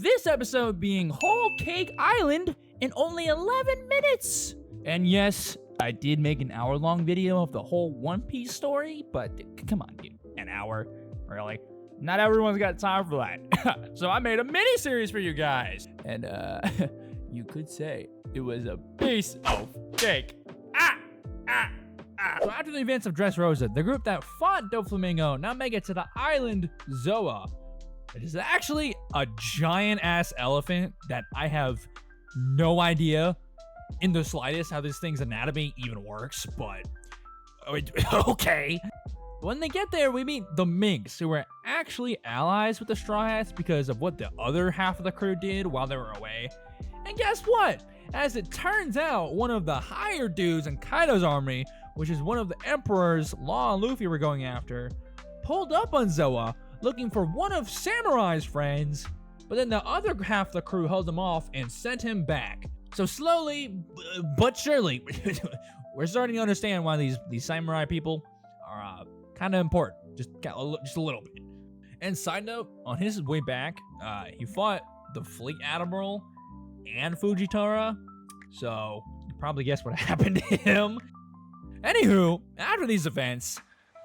This episode being Whole Cake Island in only 11 minutes. And yes, I did make an hour-long video of the whole One Piece story, but come on, dude, an hour? Really? Not everyone's got time for that. So I made a mini-series for you guys. And you could say it was a piece of cake. So after the events of Dressrosa, the group that fought Doflamingo now make it to the island Zoa. It is actually a giant-ass elephant that I have no idea in the slightest how this thing's anatomy even works, but okay. When they get there, we meet the Minks, who were actually allies with the Straw Hats because of what the other half of the crew did while they were away. And guess what? As it turns out, one of the higher dudes in Kaido's army, which is one of the Emperor's Law and Luffy were going after, pulled up on Zoa, looking for one of Samurai's friends, but then the other half of the crew held him off and sent him back. So slowly, but surely, we're starting to understand why these samurai people are kind of important, just a little bit. And side note, on his way back, he fought the Fleet Admiral and Fujitora, so you probably guess what happened to him. Anywho, after these events,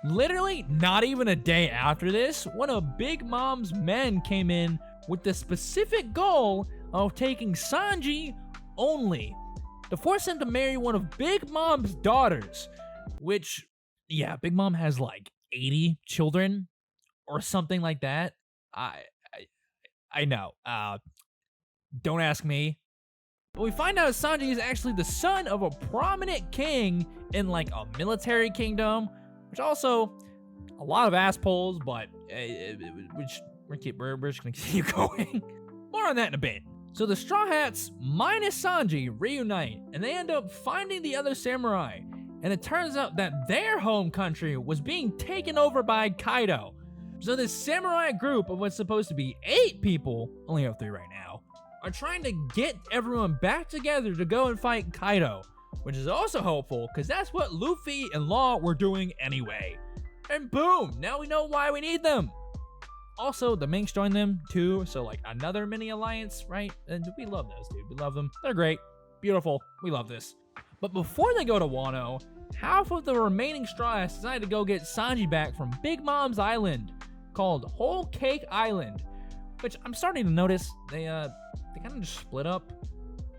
literally not even a day after this, one of Big Mom's men came in with the specific goal of taking Sanji only to force him to marry one of Big Mom's daughters, which, yeah, Big Mom has like 80 children or something like that. I know. Don't ask me. But we find out Sanji is actually the son of a prominent king in like a military kingdom, which also a lot of ass pulls, but we're just gonna keep going. More on that in a bit. So the Straw Hats minus Sanji reunite, and they end up finding the other samurai. And it turns out that their home country was being taken over by Kaido. So this samurai group of what's supposed to be 8 people, only have 3 right now, are trying to get everyone back together to go and fight Kaido, which is also hopeful because that's what Luffy and Law were doing anyway. And boom, now we know why we need them. Also, the Minks joined them too, so like another mini alliance, right? And we love those, dude. We love them. They're great, beautiful. We love this. But before they go to Wano, half of the remaining Straw Hats decided to go get Sanji back from Big Mom's island, called Whole Cake Island, which I'm starting to notice they kind of just split up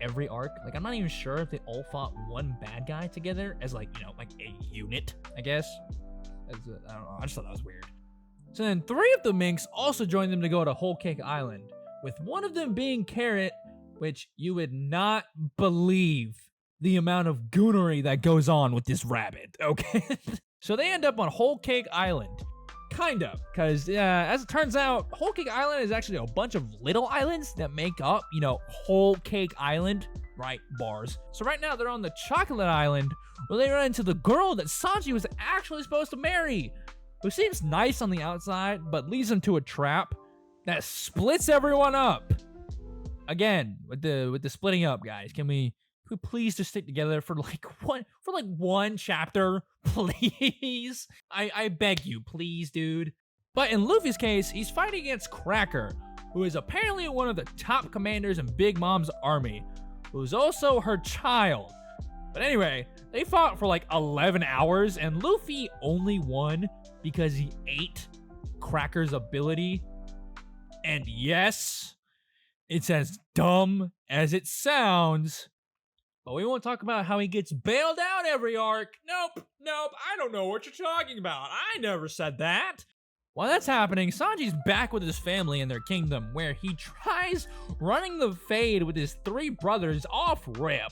every arc. Like, I'm not even sure if they all fought one bad guy together as like, you know, like a unit, I guess. I don't know, I just thought that was weird. So then 3 of the Minks also joined them to go to Whole Cake Island, with one of them being Carrot, which you would not believe the amount of goonery that goes on with this rabbit, okay? So they end up on Whole Cake Island. Kind of, because as it turns out, Whole Cake Island is actually a bunch of little islands that make up, you know, Whole Cake Island, right? Bars. So right now they're on the Chocolate Island, where they run into the girl that Sanji was actually supposed to marry, who seems nice on the outside, but leads them to a trap that splits everyone up. Again, with the splitting up, guys, can we please just stick together for one chapter, please? I beg you, please, dude. But in Luffy's case, he's fighting against Cracker, who is apparently one of the top commanders in Big Mom's army, who's also her child. But anyway, they fought for like 11 hours, and Luffy only won because he ate Cracker's ability. And yes, it's as dumb as it sounds, but we won't talk about how he gets bailed out every arc. Nope, I don't know what you're talking about. I never said that. While that's happening, Sanji's back with his family in their kingdom, where he tries running the fade with his 3 brothers off rip,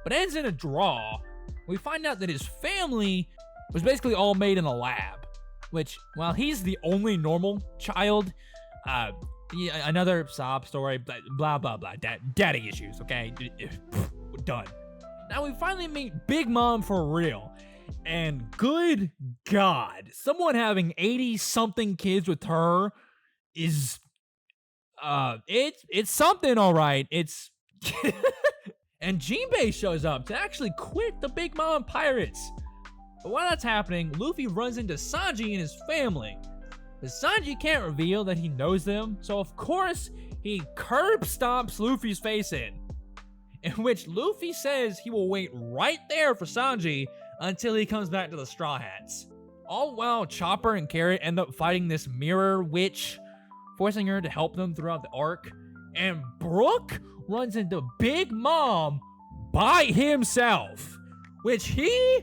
but ends in a draw. We find out that his family was basically all made in a lab, which, while he's the only normal child, another sob story, blah, blah, blah, daddy issues, okay? Done. Now we finally meet Big Mom for real. And good God, someone having 80-something kids with her is, it's something, all right. It's, and Jinbei shows up to actually quit the Big Mom Pirates. But while that's happening, Luffy runs into Sanji and his family. But Sanji can't reveal that he knows them, so of course, he curb stomps Luffy's face in which Luffy says he will wait right there for Sanji until he comes back to the Straw Hats. All while Chopper and Carrot end up fighting this mirror witch, forcing her to help them throughout the arc, and Brook runs into Big Mom by himself, which he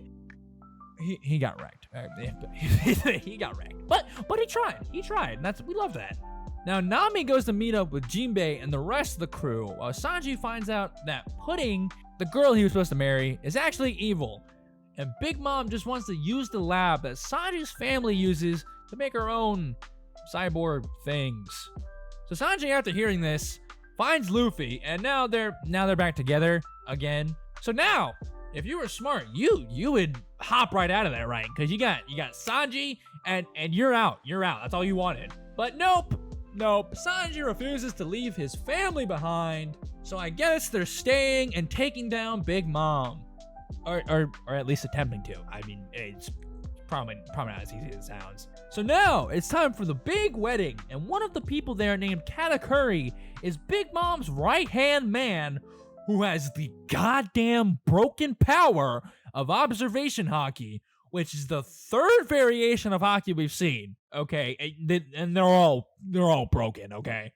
got wrecked. He got wrecked. But he tried. And we love that. Now Nami goes to meet up with Jinbei and the rest of the crew, while Sanji finds out that Pudding, the girl he was supposed to marry, is actually evil. And Big Mom just wants to use the lab that Sanji's family uses to make her own cyborg things. So Sanji, after hearing this, finds Luffy, and now they're back together again. So now, if you were smart, you would hop right out of there, right? Because you got Sanji, and you're out. That's all you wanted. But nope. Sanji refuses to leave his family behind. So I guess they're staying and taking down Big Mom. Or at least attempting to. I mean, it's probably not as easy as it sounds. So now it's time for the big wedding, and one of the people there named Katakuri is Big Mom's right-hand man, who has the goddamn broken power of observation haki, which is the third variation of haki we've seen. Okay, and they're all broken. Okay.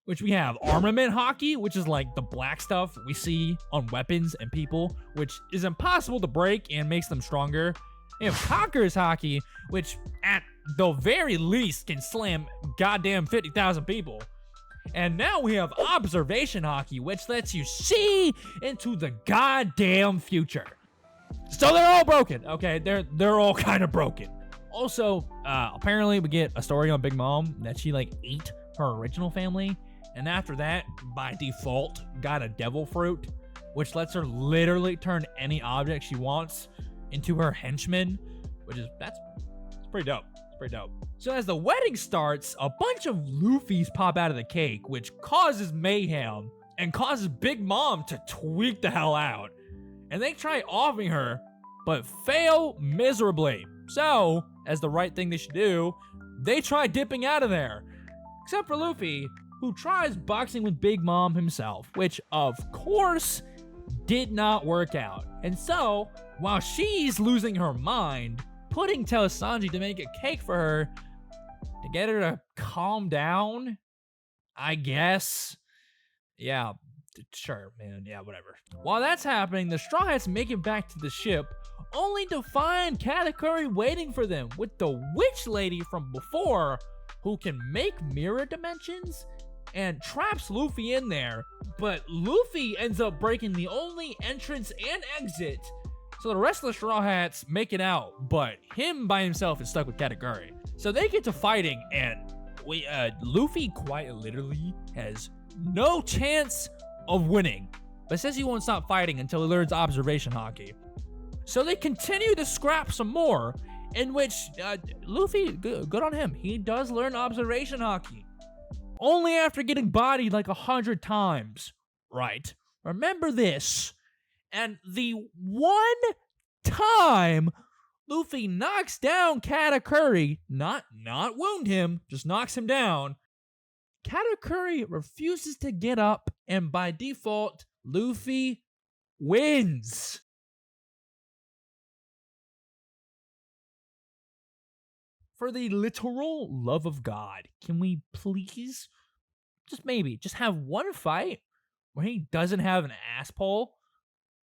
Which we have armament haki, which is like the black stuff we see on weapons and people, which is impossible to break and makes them stronger. We have Conqueror's haki, which at the very least can slam goddamn 50,000 people. And now we have observation haki, which lets you see into the goddamn future. So they're all broken, okay? They're all kind of broken. Also, apparently we get a story on Big Mom that she like ate her original family. And after that, by default, got a devil fruit, which lets her literally turn any object she wants into her henchman, that's pretty dope. It's pretty dope. So as the wedding starts, a bunch of Luffys pop out of the cake, which causes mayhem and causes Big Mom to tweak the hell out. And they try offing her, but fail miserably. So, as the right thing they should do, they try dipping out of there. Except for Luffy, who tries boxing with Big Mom himself, which of course did not work out. And so, while she's losing her mind, Pudding tells Sanji to make a cake for her to get her to calm down, I guess. Yeah, sure, man. Yeah, whatever. While that's happening, the Straw Hats make it back to the ship, only to find Katakuri waiting for them with the witch lady from before, who can make mirror dimensions and traps Luffy in there, but Luffy ends up breaking the only entrance and exit, so the rest of the Straw Hats make it out, but him by himself is stuck with Katakuri. So they get to fighting, and Luffy quite literally has no chance of winning, but says he won't stop fighting until he learns observation haki. So they continue to scrap some more, in which Luffy, good on him, he does learn observation haki. Only after getting bodied like 100 times, right? Remember this. And the one time Luffy knocks down Katakuri, not wound him, just knocks him down, Katakuri refuses to get up, and by default, Luffy wins. For the literal love of God, can we please, just have one fight where he doesn't have an ass pole?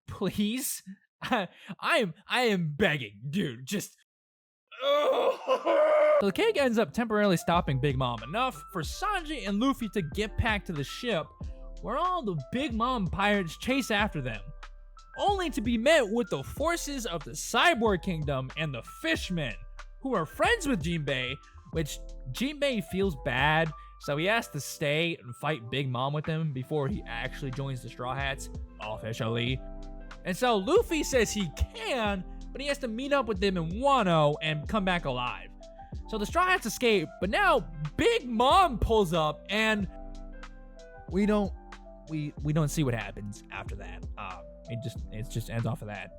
Please? I am begging, dude, just... So the cake ends up temporarily stopping Big Mom, enough for Sanji and Luffy to get back to the ship, where all the Big Mom pirates chase after them, only to be met with the forces of the Cyborg Kingdom and the Fishmen, who are friends with Jinbei, which Jinbei feels bad, so he has to stay and fight Big Mom with him before he actually joins the Straw Hats, officially. And so Luffy says he can, but he has to meet up with them in Wano and come back alive. So the Straw Hats escape, but now Big Mom pulls up, and we don't see what happens after that. It just ends off of that.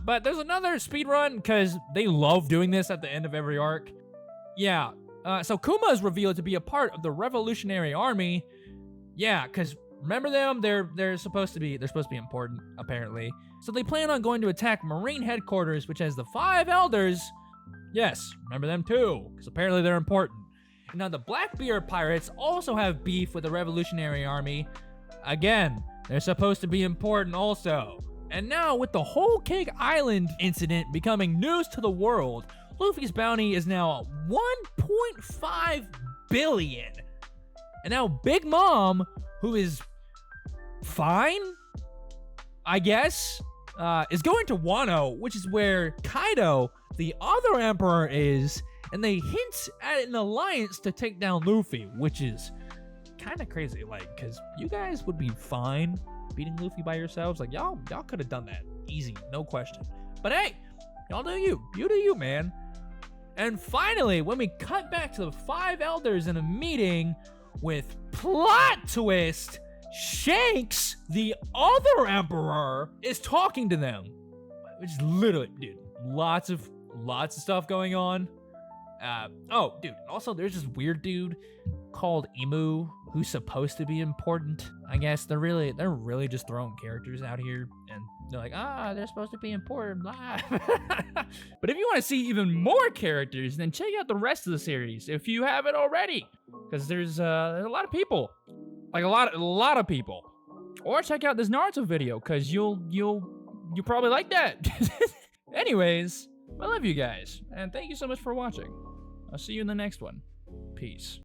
But there's another speed run because they love doing this at the end of every arc. Yeah. So Kuma is revealed to be a part of the Revolutionary Army, Yeah, because remember them? They're supposed to be important, apparently. So they plan on going to attack Marine headquarters, which has the 5 elders. Yes, remember them too, because apparently they're important. Now the Blackbeard pirates also have beef with the Revolutionary Army. Again, they're supposed to be important also. And now with the whole Cake Island incident becoming news to the world, Luffy's bounty is now 1.5 billion. And now Big Mom, who is fine, I guess, is going to Wano, which is where Kaido, the other emperor, is, and they hint at an alliance to take down Luffy, which is kind of crazy, like, because you guys would be fine beating Luffy by yourselves. Like, y'all could have done that easy, no question. But hey, y'all do you do you, man. And finally, when we cut back to the 5 elders in a meeting with plot twist, Shanks, the other emperor, is talking to them, which is literally, dude, lots of stuff going on. Oh, dude, also there's this weird dude called Emu who's supposed to be important. I guess they're really just throwing characters out here, and they're like, they're supposed to be important, blah. But if you want to see even more characters, then check out the rest of the series if you haven't already, because there's a lot of people, like a lot of people. Or check out this Naruto video, because you'll probably like that. Anyways, I love you guys, and thank you so much for watching. I'll see you in the next one. Peace.